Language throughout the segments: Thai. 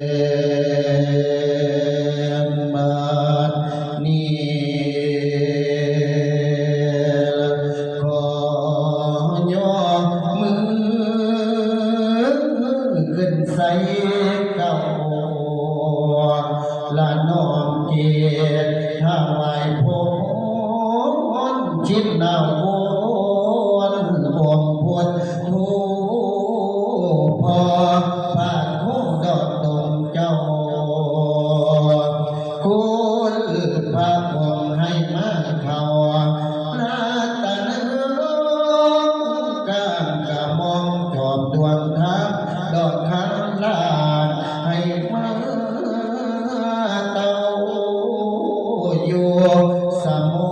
เอมานีขอย่อมือขึ้นใส่เก้าละน้อมเกียรติถวายพรชิดนาวนบวงพวนทูพอพาคู่ดอกดงเจ้าคุณพระองค์ให้มาเขารัตนะการกระมองจอมดวงทัพดอกคันลาให้มาเต้าอยู่สมุ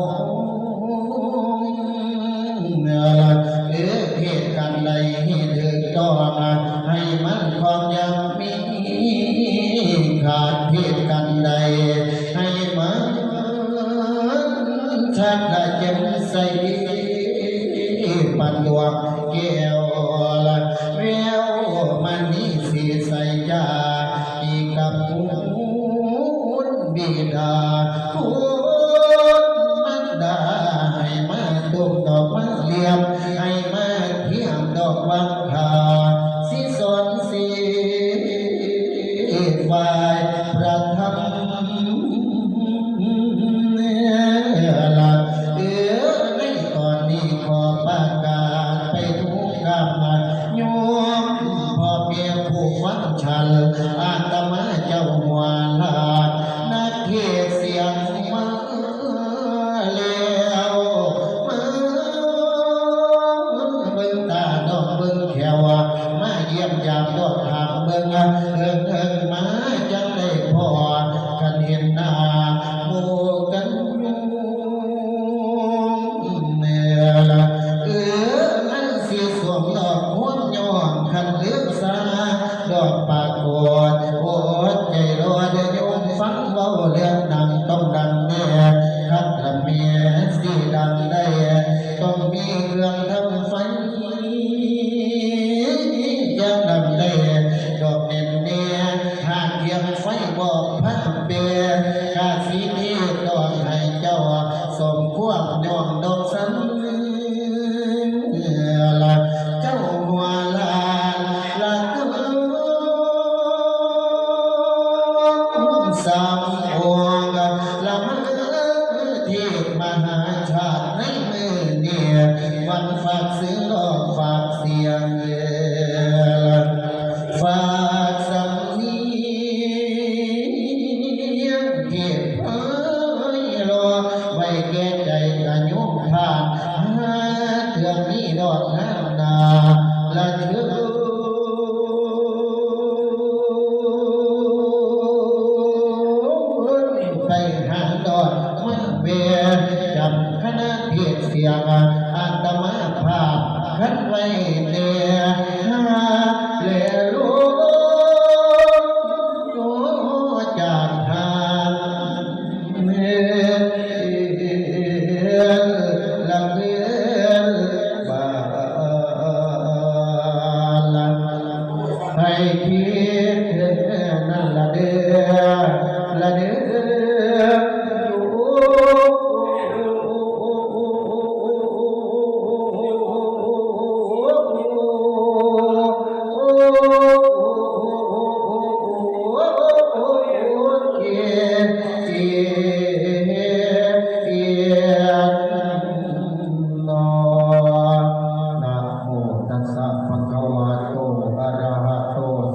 เหตุการณ์ใดให้เถิดต่อมาให้มันความยังมีขาดเหตุการณ์ใดให้มันชักละเจ็บใสปันดวงแก้วละแววมันนี่สีใสยาอีกกับคุณบิดาคุณมันดาให้มาตุ้มดอกมันเลียมให้มาเทียมดอกวังคาสีสอนสีวายประทับในตอนนี้ขอประกาศไปทุกกรรมโยมพ่อเมียผู้ฟังฉันอาตมาเจ้าหัวลาดนักเทศเสียงมาแล้วเบิ่งตาดอกเบิ่งแขวมาเยี่ยมยามดอกทางเบิ่งมาจังได้พอกันเห็นหน้าโมกันมันสีสวมดอกหัวย้อนคันเลือกสาดอกปากกอดโอดใจรอเดี๋ยวโยมฟังเบาเรื่องดังต้องดังแน่คัดละเมียสีดังได้ต้องมีเครื่องทำไฟยังดังได้ดอกเด่นเนี่ยหากเทียมไฟบอกพระเบียกาสีนี้ดอกให้เจ้าสมควรย้อนดอกสันเจ้าหัวลานละสามองค์ละมเทพมหาชาติในมือเนี่ยวันฝากเสียงดอกฝากเสียงฝากสำเนียงเก็บไว้รอไว้แก่ใจกันยุบผ่านเถื่อนนี้ดอกน้ำนาละเถื่อไปหาดอกมาเวียนจำคณะเทศเสียง